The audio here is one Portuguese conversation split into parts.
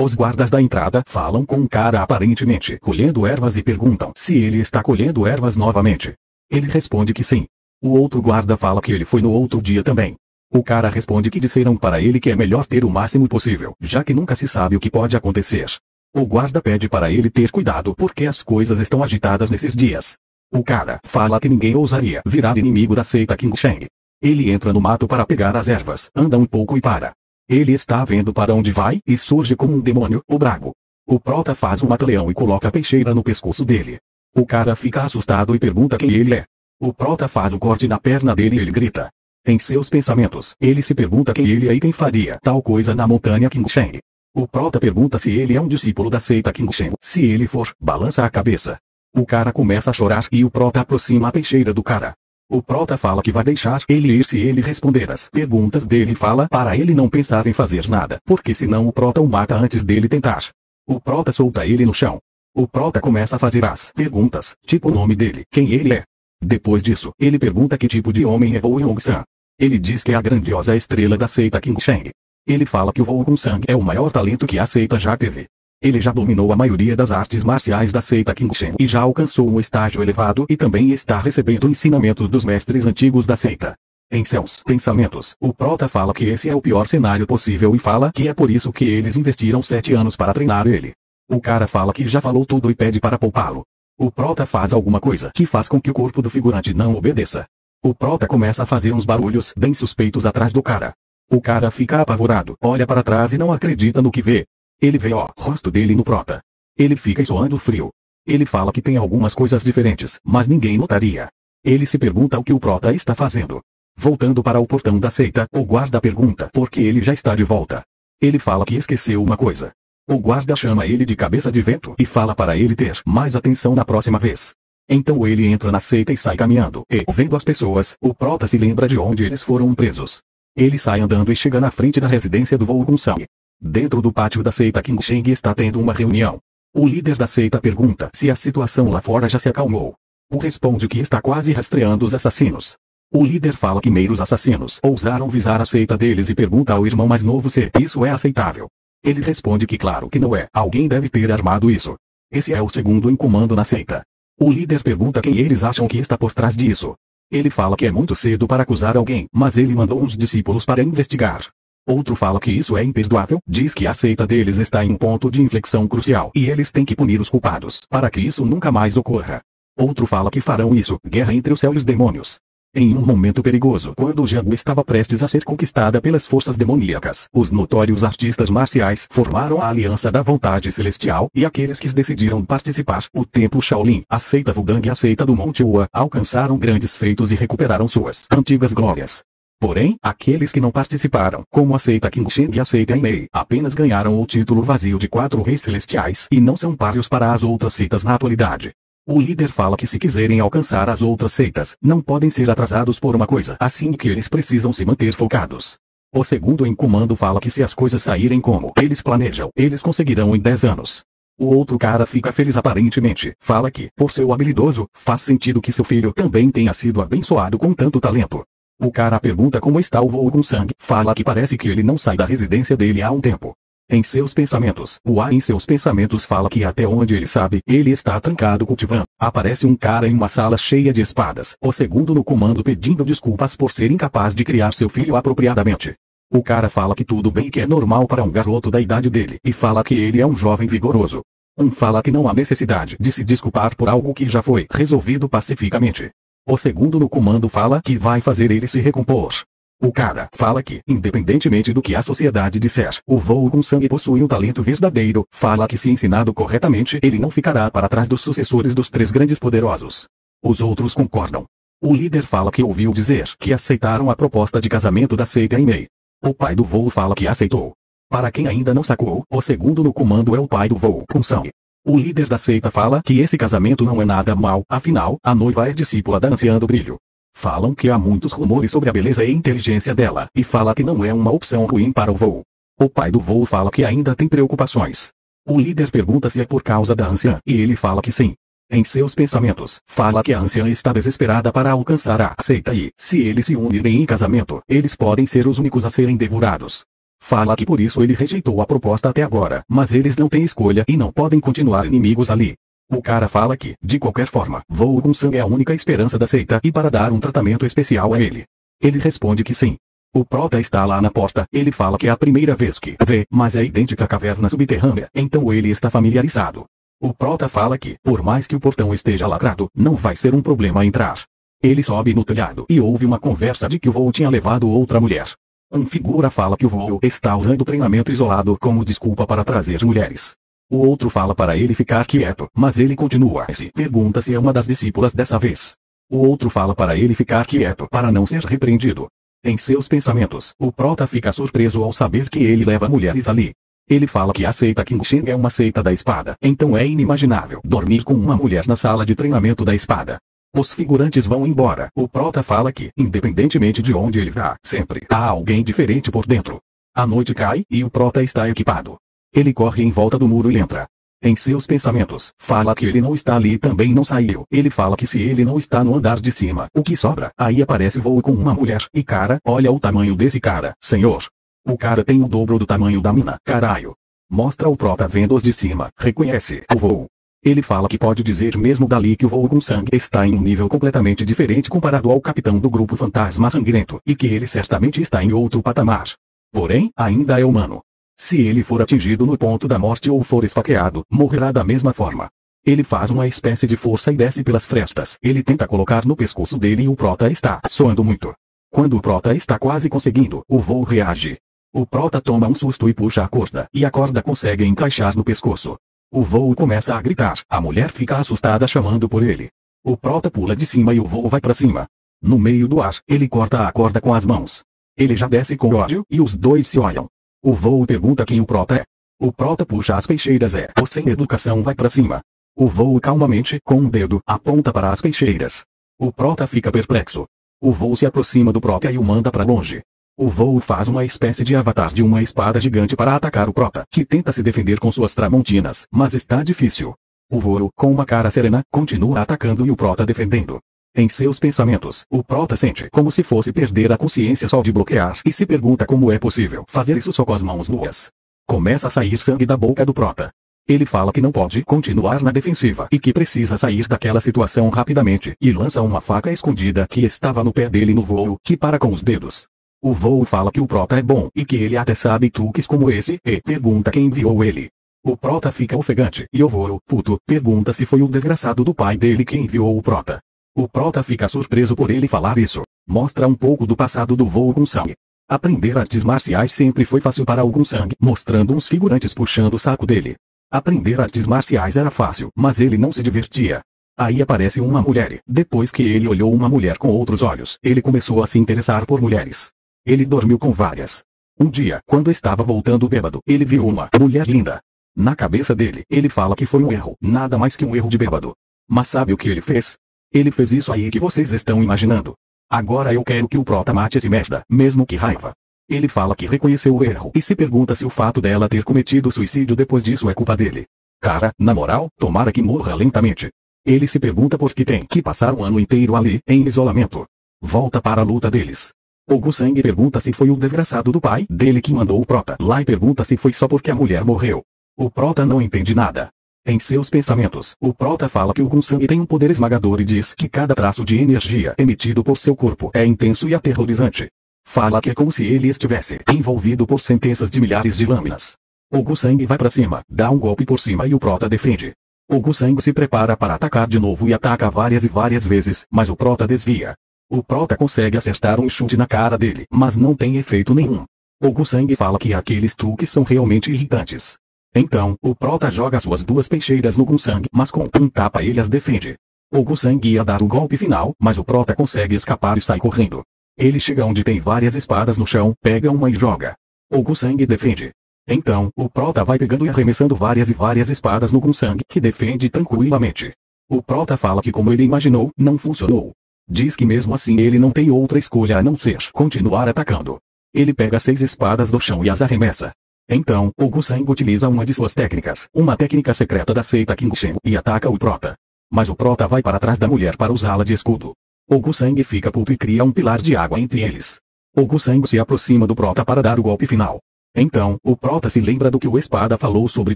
Os guardas da entrada falam com um cara aparentemente colhendo ervas e perguntam se ele está colhendo ervas novamente. Ele responde que sim. O outro guarda fala que ele foi no outro dia também. O cara responde que disseram para ele que é melhor ter o máximo possível, já que nunca se sabe o que pode acontecer. O guarda pede para ele ter cuidado porque as coisas estão agitadas nesses dias. O cara fala que ninguém ousaria virar inimigo da seita King Sheng. Ele entra no mato para pegar as ervas, anda um pouco e para. Ele está vendo para onde vai e surge como um demônio, o Brago. O prota faz um mata-leão e coloca a peixeira no pescoço dele. O cara fica assustado e pergunta quem ele é. O prota faz um corte na perna dele e ele grita. Em seus pensamentos, ele se pergunta quem ele é e quem faria tal coisa na montanha King Sheng. O prota pergunta se ele é um discípulo da seita King Sheng. Se ele for, balança a cabeça. O cara começa a chorar e o prota aproxima a peixeira do cara. O prota fala que vai deixar ele ir se ele responder as perguntas dele e fala para ele não pensar em fazer nada, porque senão o prota o mata antes dele tentar. O prota solta ele no chão. O prota começa a fazer as perguntas, tipo o nome dele, quem ele é. Depois disso, ele pergunta que tipo de homem é Wu Yongsan. Ele diz que é a grandiosa estrela da seita King Sheng. Ele fala que o Wu Yongsan é o maior talento que a seita já teve. Ele já dominou a maioria das artes marciais da seita King Sheng e já alcançou um estágio elevado e também está recebendo ensinamentos dos mestres antigos da seita. Em seus pensamentos, o prota fala que esse é o pior cenário possível e fala que é por isso que eles investiram 7 anos para treinar ele. O cara fala que já falou tudo e pede para poupá-lo. O prota faz alguma coisa que faz com que o corpo do figurante não obedeça. O prota começa a fazer uns barulhos bem suspeitos atrás do cara. O cara fica apavorado, olha para trás e não acredita no que vê. Ele vê o rosto dele no prota. Ele fica suando frio. Ele fala que tem algumas coisas diferentes, mas ninguém notaria. Ele se pergunta o que o prota está fazendo. Voltando para o portão da seita, o guarda pergunta por que ele já está de volta. Ele fala que esqueceu uma coisa. O guarda chama ele de cabeça de vento e fala para ele ter mais atenção na próxima vez. Então ele entra na seita e sai caminhando, e, vendo as pessoas, o prota se lembra de onde eles foram presos. Ele sai andando e chega na frente da residência do Wu Yongsan. Dentro do pátio da seita King Sheng está tendo uma reunião. O líder da seita pergunta se a situação lá fora já se acalmou. O responde que está quase rastreando os assassinos. O líder fala que meios assassinos ousaram visar a seita deles e pergunta ao irmão mais novo se isso é aceitável. Ele responde que claro que não é, alguém deve ter armado isso. Esse é o segundo em comando na seita. O líder pergunta quem eles acham que está por trás disso. Ele fala que é muito cedo para acusar alguém, mas ele mandou uns discípulos para investigar. Outro fala que isso é imperdoável, diz que a seita deles está em um ponto de inflexão crucial e eles têm que punir os culpados, para que isso nunca mais ocorra. Outro fala que farão isso, guerra entre o céu e os demônios. Em um momento perigoso, quando Jianghu estava prestes a ser conquistada pelas forças demoníacas, os notórios artistas marciais formaram a Aliança da Vontade Celestial e aqueles que decidiram participar, o Templo Shaolin, a seita Wudang e a seita do Monte Hua, alcançaram grandes feitos e recuperaram suas antigas glórias. Porém, aqueles que não participaram, como a seita King Sheng e a seita Mei, apenas ganharam o título vazio de 4 reis celestiais e não são páreos para as outras seitas na atualidade. O líder fala que se quiserem alcançar as outras seitas, não podem ser atrasados por uma coisa, assim que eles precisam se manter focados. O segundo em comando fala que se as coisas saírem como eles planejam, eles conseguirão em 10 anos. O outro cara fica feliz aparentemente, fala que, por ser habilidoso, faz sentido que seu filho também tenha sido abençoado com tanto talento. O cara pergunta como está o Wu Yongsan, fala que parece que ele não sai da residência dele há um tempo. Em seus pensamentos, o A em seus pensamentos fala que até onde ele sabe, ele está trancado cultivando. Aparece um cara em uma sala cheia de espadas, o segundo no comando pedindo desculpas por ser incapaz de criar seu filho apropriadamente. O cara fala que tudo bem e que é normal para um garoto da idade dele, e fala que ele é um jovem vigoroso. Um fala que não há necessidade de se desculpar por algo que já foi resolvido pacificamente. O segundo no comando fala que vai fazer ele se recompor. O cara fala que, independentemente do que a sociedade disser, o Wu Yongsan possui um talento verdadeiro, fala que se ensinado corretamente ele não ficará para trás dos sucessores dos 3 grandes poderosos. Os outros concordam. O líder fala que ouviu dizer que aceitaram a proposta de casamento da seita Mei. O pai do Wu fala que aceitou. Para quem ainda não sacou, o segundo no comando é o pai do Wu Yongsan. O líder da seita fala que esse casamento não é nada mal, afinal, a noiva é discípula da anciã do brilho. Falam que há muitos rumores sobre a beleza e inteligência dela, e fala que não é uma opção ruim para o Wu. O pai do Wu fala que ainda tem preocupações. O líder pergunta se é por causa da anciã, e ele fala que sim. Em seus pensamentos, fala que a anciã está desesperada para alcançar a seita e, se eles se unirem em casamento, eles podem ser os únicos a serem devorados. Fala que por isso ele rejeitou a proposta até agora, mas eles não têm escolha e não podem continuar inimigos ali. O cara fala que, de qualquer forma, Voo Gunsang é a única esperança da seita e para dar um tratamento especial a ele. Ele responde que sim. O prota está lá na porta, ele fala que é a primeira vez que vê, mas é idêntica à caverna subterrânea, então ele está familiarizado. O prota fala que, por mais que o portão esteja lacrado, não vai ser um problema entrar. Ele sobe no telhado e ouve uma conversa de que o Voo tinha levado outra mulher. Um figura fala que o Voo está usando treinamento isolado como desculpa para trazer mulheres. O outro fala para ele ficar quieto, mas ele continua e se pergunta se é uma das discípulas dessa vez. O outro fala para ele ficar quieto para não ser repreendido. Em seus pensamentos, o prota fica surpreso ao saber que ele leva mulheres ali. Ele fala que a seita Qingshen é uma seita da espada, então é inimaginável dormir com uma mulher na sala de treinamento da espada. Os figurantes vão embora. O prota fala que, independentemente de onde ele vá, sempre há alguém diferente por dentro. A noite cai e o prota está equipado. Ele corre em volta do muro e entra. Em seus pensamentos, fala que ele não está ali e também não saiu. Ele fala que se ele não está no andar de cima, o que sobra? Aí aparece Voo com uma mulher. E cara, olha o tamanho desse cara, senhor. O cara tem o dobro do tamanho da mina, caralho. Mostra o prota vendo os de cima, reconhece o Voo. Ele fala que pode dizer mesmo dali que o Voo Gunsang está em um nível completamente diferente comparado ao capitão do grupo Fantasma Sangrento, e que ele certamente está em outro patamar. Porém, ainda é humano. Se ele for atingido no ponto da morte ou for esfaqueado, morrerá da mesma forma. Ele faz uma espécie de força e desce pelas frestas. Ele tenta colocar no pescoço dele e o prota está soando muito. Quando o prota está quase conseguindo, o Voo reage. O prota toma um susto e puxa a corda, e a corda consegue encaixar no pescoço. O Voo começa a gritar, a mulher fica assustada chamando por ele. O prota pula de cima e o Voo vai para cima. No meio do ar, ele corta a corda com as mãos. Ele já desce com ódio, e os dois se olham. O Voo pergunta quem o prota é. O prota puxa as peixeiras o sem educação vai para cima. O Voo calmamente, com um dedo, aponta para as peixeiras. O prota fica perplexo. O Voo se aproxima do prota e o manda para longe. O Voo faz uma espécie de avatar de uma espada gigante para atacar o prota, que tenta se defender com suas tramontinas, mas está difícil. O Voo, com uma cara serena, continua atacando e o prota defendendo. Em seus pensamentos, o prota sente como se fosse perder a consciência só de bloquear e se pergunta como é possível fazer isso só com as mãos nuas. Começa a sair sangue da boca do prota. Ele fala que não pode continuar na defensiva e que precisa sair daquela situação rapidamente e lança uma faca escondida que estava no pé dele no Voo, que para com os dedos. O Voo fala que o prota é bom e que ele até sabe truques como esse e pergunta quem enviou ele. O prota fica ofegante e o Voo, puto, pergunta se foi o desgraçado do pai dele que enviou o prota. O prota fica surpreso por ele falar isso. Mostra um pouco do passado do Voo Gunsang. Aprender artes marciais sempre foi fácil para o Gunsang, mostrando uns figurantes puxando o saco dele. Aprender artes marciais era fácil, mas ele não se divertia. Aí aparece uma mulher. Depois que ele olhou uma mulher com outros olhos, ele começou a se interessar por mulheres. Ele dormiu com várias. Um dia, quando estava voltando bêbado, ele viu uma mulher linda. Na cabeça dele, ele fala que foi um erro, nada mais que um erro de bêbado. Mas sabe o que ele fez? Ele fez isso aí que vocês estão imaginando. Agora eu quero que o prota mate esse merda, mesmo que raiva. Ele fala que reconheceu o erro e se pergunta se o fato dela ter cometido suicídio depois disso é culpa dele. Cara, na moral, tomara que morra lentamente. Ele se pergunta por que tem que passar um ano inteiro ali, em isolamento. Volta para a luta deles. O Gunsang pergunta se foi o desgraçado do pai dele que mandou o prota lá e pergunta se foi só porque a mulher morreu. O prota não entende nada. Em seus pensamentos, o prota fala que o Gunsang tem um poder esmagador e diz que cada traço de energia emitido por seu corpo é intenso e aterrorizante. Fala que é como se ele estivesse envolvido por centenas de milhares de lâminas. O Gunsang vai para cima, dá um golpe por cima e o prota defende. O Gunsang se prepara para atacar de novo e ataca várias e várias vezes, mas o prota desvia. O prota consegue acertar um chute na cara dele, mas não tem efeito nenhum. O Gunsang fala que aqueles truques são realmente irritantes. Então, o prota joga suas duas peixeiras no Gunsang, mas com um tapa ele as defende. O Gunsang ia dar o golpe final, mas o prota consegue escapar e sai correndo. Ele chega onde tem várias espadas no chão, pega uma e joga. O Gunsang defende. Então, o prota vai pegando e arremessando várias e várias espadas no Gunsang, que defende tranquilamente. O prota fala que como ele imaginou, não funcionou. Diz que mesmo assim ele não tem outra escolha a não ser continuar atacando. Ele pega 6 espadas do chão e as arremessa. Então, o Gunsang utiliza uma de suas técnicas, uma técnica secreta da seita Qingshen, e ataca o prota. Mas o prota vai para trás da mulher para usá-la de escudo. O Gunsang fica puto e cria um pilar de água entre eles. O Gunsang se aproxima do prota para dar o golpe final. Então, o prota se lembra do que o espada falou sobre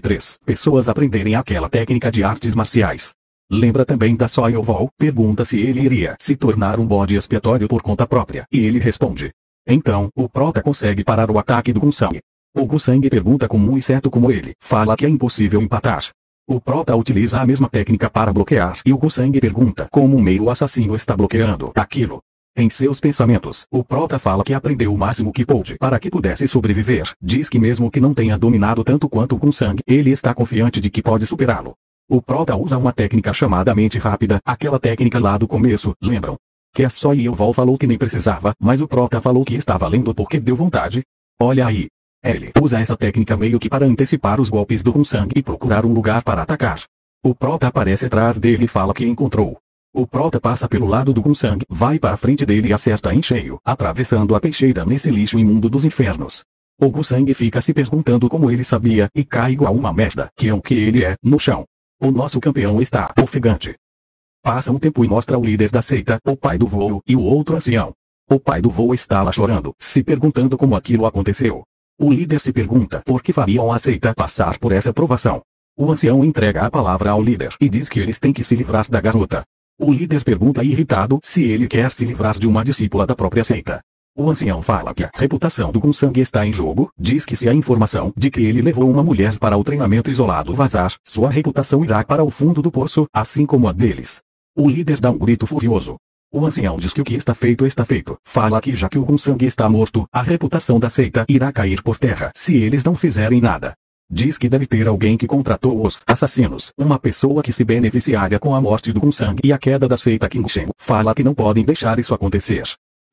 3 pessoas aprenderem aquela técnica de artes marciais. Lembra também da Soyovol, pergunta se ele iria se tornar um bode expiatório por conta própria, e ele responde. Então, o prota consegue parar o ataque do Gunsang. O Gunsang pergunta como um inseto como ele, fala que é impossível empatar. O prota utiliza a mesma técnica para bloquear e o Gunsang pergunta como um meio assassino está bloqueando aquilo. Em seus pensamentos, o prota fala que aprendeu o máximo que pôde para que pudesse sobreviver. Diz que mesmo que não tenha dominado tanto quanto o Gunsang, ele está confiante de que pode superá-lo. O prota usa uma técnica chamada mente rápida, aquela técnica lá do começo, lembram? Que a Soyovol falou que nem precisava, mas o prota falou que estava lendo porque deu vontade. Olha aí. Ele usa essa técnica meio que para antecipar os golpes do Gunsang e procurar um lugar para atacar. O prota aparece atrás dele e fala que encontrou. O prota passa pelo lado do Gunsang, vai para a frente dele e acerta em cheio, atravessando a peixeira nesse lixo imundo dos infernos. O Gunsang fica se perguntando como ele sabia, e cai igual uma merda, que é o que ele é, no chão. O nosso campeão está ofegante. Passa um tempo e mostra o líder da seita, o pai do voo, e o outro ancião. O pai do voo está lá chorando, se perguntando como aquilo aconteceu. O líder se pergunta por que fariam a seita passar por essa provação. O ancião entrega a palavra ao líder e diz que eles têm que se livrar da garota. O líder pergunta irritado se ele quer se livrar de uma discípula da própria seita. O ancião fala que a reputação do Gunsang está em jogo, diz que se a informação de que ele levou uma mulher para o treinamento isolado vazar, sua reputação irá para o fundo do poço, assim como a deles. O líder dá um grito furioso. O ancião diz que o que está feito, fala que já que o Gunsang está morto, a reputação da seita irá cair por terra se eles não fizerem nada. Diz que deve ter alguém que contratou os assassinos, uma pessoa que se beneficiaria com a morte do Gunsang e a queda da seita Qingshen. Fala que não podem deixar isso acontecer.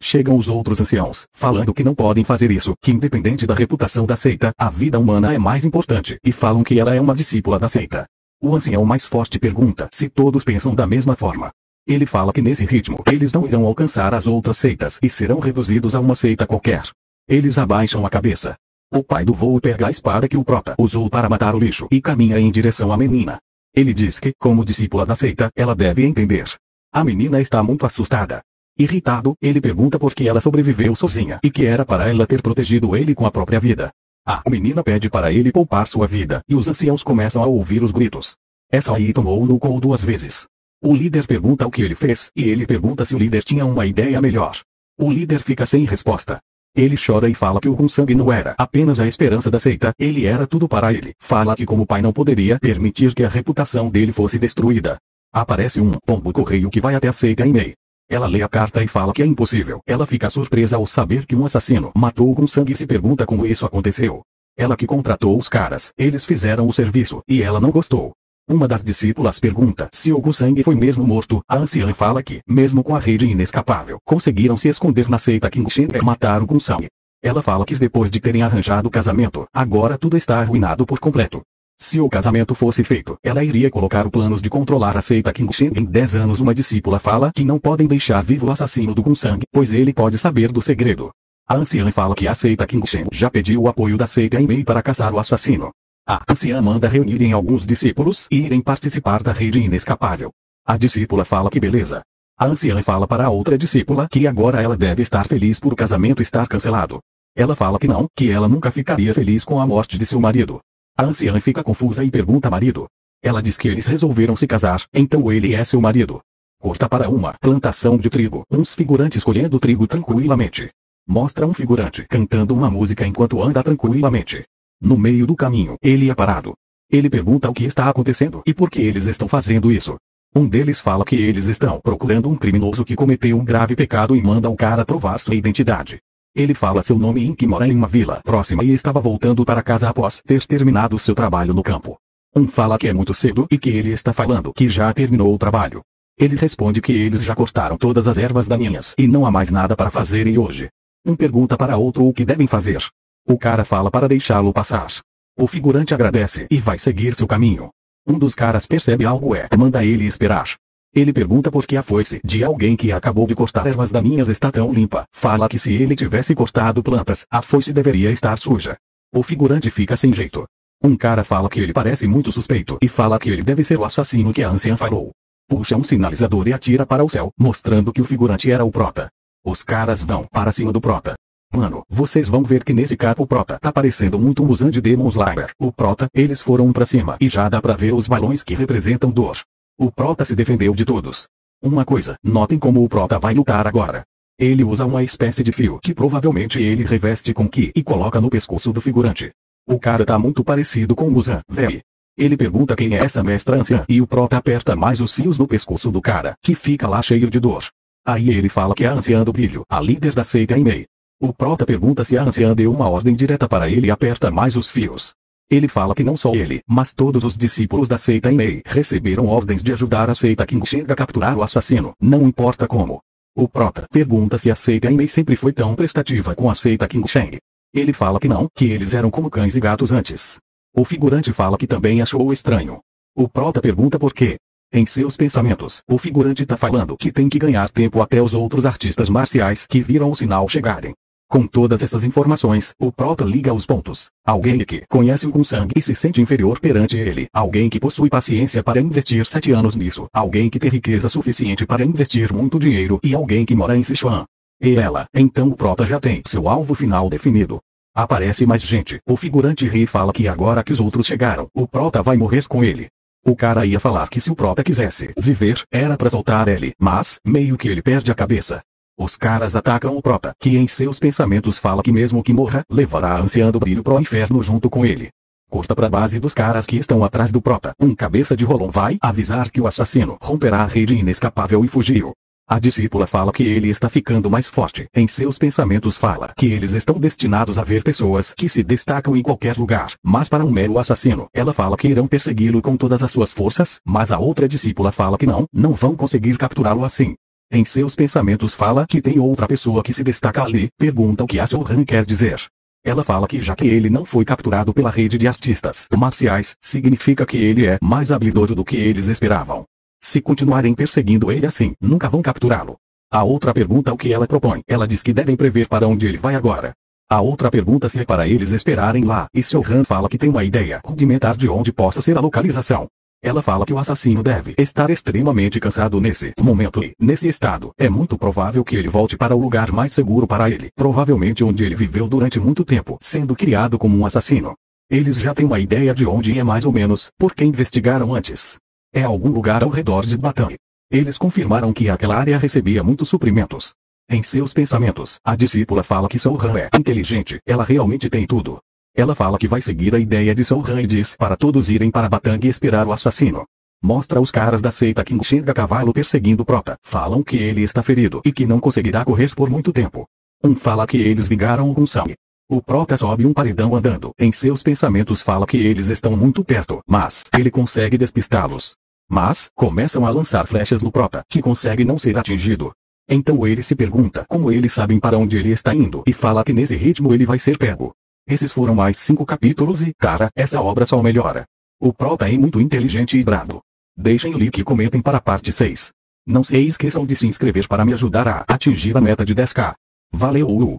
Chegam os outros anciãos, falando que não podem fazer isso, que independente da reputação da seita, a vida humana é mais importante, e falam que ela é uma discípula da seita. O ancião mais forte pergunta se todos pensam da mesma forma. Ele fala que nesse ritmo, eles não irão alcançar as outras seitas e serão reduzidos a uma seita qualquer. Eles abaixam a cabeça. O pai do voo pega a espada que o prota usou para matar o lixo e caminha em direção à menina. Ele diz que, como discípula da seita, ela deve entender. A menina está muito assustada. Irritado, ele pergunta por que ela sobreviveu sozinha e que era para ela ter protegido ele com a própria vida. A menina pede para ele poupar sua vida e os anciãos começam a ouvir os gritos. Essa aí tomou no cu 2 vezes. O líder pergunta o que ele fez e ele pergunta se o líder tinha uma ideia melhor. O líder fica sem resposta. Ele chora e fala que o Gunsang não era apenas a esperança da seita, ele era tudo para ele. Fala que como pai não poderia permitir que a reputação dele fosse destruída. Aparece um pombo-correio que vai até a seita em Mei. Ela lê a carta e fala que é impossível. Ela fica surpresa ao saber que um assassino matou o Gunsang e se pergunta como isso aconteceu. Ela que contratou os caras, eles fizeram o serviço, e ela não gostou. Uma das discípulas pergunta se o Gunsang foi mesmo morto. A anciã fala que, mesmo com a rede inescapável, conseguiram se esconder na seita Qingshen e matar o Gunsang. Ela fala que depois de terem arranjado o casamento, agora tudo está arruinado por completo. Se o casamento fosse feito, ela iria colocar o planos de controlar a seita Qingshen em 10 anos. Uma discípula fala que não podem deixar vivo o assassino do Gunsang, pois ele pode saber do segredo. A anciã fala que a seita Qingshen já pediu o apoio da seita em Mei para caçar o assassino. A anciã manda reunirem alguns discípulos e irem participar da rede inescapável. A discípula fala que beleza. A anciã fala para a outra discípula que agora ela deve estar feliz por o casamento estar cancelado. Ela fala que não, que ela nunca ficaria feliz com a morte de seu marido. A anciã fica confusa e pergunta ao marido. Ela diz que eles resolveram se casar, então ele é seu marido. Corta para uma plantação de trigo, uns figurantes colhendo trigo tranquilamente. Mostra um figurante cantando uma música enquanto anda tranquilamente. No meio do caminho, ele é parado. Ele pergunta o que está acontecendo e por que eles estão fazendo isso. Um deles fala que eles estão procurando um criminoso que cometeu um grave pecado e manda o cara provar sua identidade. Ele fala seu nome e que mora em uma vila próxima e estava voltando para casa após ter terminado seu trabalho no campo. Um fala que é muito cedo e que ele está falando que já terminou o trabalho. Ele responde que eles já cortaram todas as ervas daninhas e não há mais nada para fazer e hoje. Um pergunta para outro o que devem fazer. O cara fala para deixá-lo passar. O figurante agradece e vai seguir seu caminho. Um dos caras percebe algo e manda ele esperar. Ele pergunta por que a foice de alguém que acabou de cortar ervas daninhas está tão limpa. Fala que se ele tivesse cortado plantas, a foice deveria estar suja. O figurante fica sem jeito. Um cara fala que ele parece muito suspeito e fala que ele deve ser o assassino que a anciã falou. Puxa um sinalizador e atira para o céu, mostrando que o figurante era o prota. Os caras vão para cima do prota. Mano, vocês vão ver que nesse capo o Prota tá parecendo muito um Muzan de Demon Slayer. O Prota, eles foram pra cima e já dá pra ver os balões que representam dor. O Prota se defendeu de todos. Uma coisa, notem como o Prota vai lutar agora. Ele usa uma espécie de fio que provavelmente ele reveste com Ki e coloca no pescoço do figurante. O cara tá muito parecido com o Muzan, véi. Ele pergunta quem é essa mestra anciã e o Prota aperta mais os fios no pescoço do cara, que fica lá cheio de dor. Aí ele fala que é a anciã do brilho, a líder da seita Imei. O Prota pergunta se a anciã deu uma ordem direta para ele e aperta mais os fios. Ele fala que não só ele, mas todos os discípulos da seita Imei receberam ordens de ajudar a seita King a capturar o assassino, não importa como. O Prota pergunta se a seita Imei sempre foi tão prestativa com a seita King Shang. Ele fala que não, que eles eram como cães e gatos antes. O figurante fala que também achou estranho. O Prota pergunta por quê. Em seus pensamentos, o figurante tá falando que tem que ganhar tempo até os outros artistas marciais que viram o sinal chegarem. Com todas essas informações, o Prota liga os pontos. Alguém que conhece o sangue e se sente inferior perante ele. Alguém que possui paciência para investir 7 anos nisso. Alguém que tem riqueza suficiente para investir muito dinheiro. E alguém que mora em Sichuan. E ela, então o Prota já tem seu alvo final definido. Aparece mais gente. O figurante ri e fala que agora que os outros chegaram, o Prota vai morrer com ele. O cara ia falar que se o Prota quisesse viver, era pra soltar ele. Mas, meio que ele perde a cabeça. Os caras atacam o Prota, que em seus pensamentos fala que mesmo que morra, levará a anciã do brilho pro inferno junto com ele. Corta pra base dos caras que estão atrás do Prota. Um cabeça de Rolon vai avisar que o assassino romperá a rede inescapável e fugiu. A discípula fala que ele está ficando mais forte. Em seus pensamentos fala que eles estão destinados a ver pessoas que se destacam em qualquer lugar. Mas para um mero assassino, ela fala que irão persegui-lo com todas as suas forças, mas a outra discípula fala que não vão conseguir capturá-lo assim. Em seus pensamentos fala que tem outra pessoa que se destaca ali, pergunta o que a Sohan quer dizer. Ela fala que já que ele não foi capturado pela rede de artistas marciais, significa que ele é mais habilidoso do que eles esperavam. Se continuarem perseguindo ele assim, nunca vão capturá-lo. A outra pergunta o que ela propõe. Ela diz que devem prever para onde ele vai agora. A outra pergunta se é para eles esperarem lá, e Sohan fala que tem uma ideia rudimentar de onde possa ser a localização. Ela fala que o assassino deve estar extremamente cansado nesse momento e, nesse estado, é muito provável que ele volte para o lugar mais seguro para ele, provavelmente onde ele viveu durante muito tempo, sendo criado como um assassino. Eles já têm uma ideia de onde é mais ou menos, porque investigaram antes. É algum lugar ao redor de Batang. Eles confirmaram que aquela área recebia muitos suprimentos. Em seus pensamentos, a discípula fala que Sohan é inteligente, ela realmente tem tudo. Ela fala que vai seguir a ideia de Sohan e diz para todos irem para Batang e esperar o assassino. Mostra os caras da seita King a cavalo perseguindo Prota. Falam que ele está ferido e que não conseguirá correr por muito tempo. Um fala que eles vingaram o sangue. O Prota sobe um paredão andando. Em seus pensamentos fala que eles estão muito perto, mas ele consegue despistá-los. Mas, começam a lançar flechas no Prota, que consegue não ser atingido. Então ele se pergunta como eles sabem para onde ele está indo e fala que nesse ritmo ele vai ser pego. Esses foram mais 5 capítulos e, cara, essa obra só melhora. O Prota é muito inteligente e brabo. Deixem o like e comentem para a parte 6. Não se esqueçam de se inscrever para me ajudar a atingir a meta de 10k. Valeu!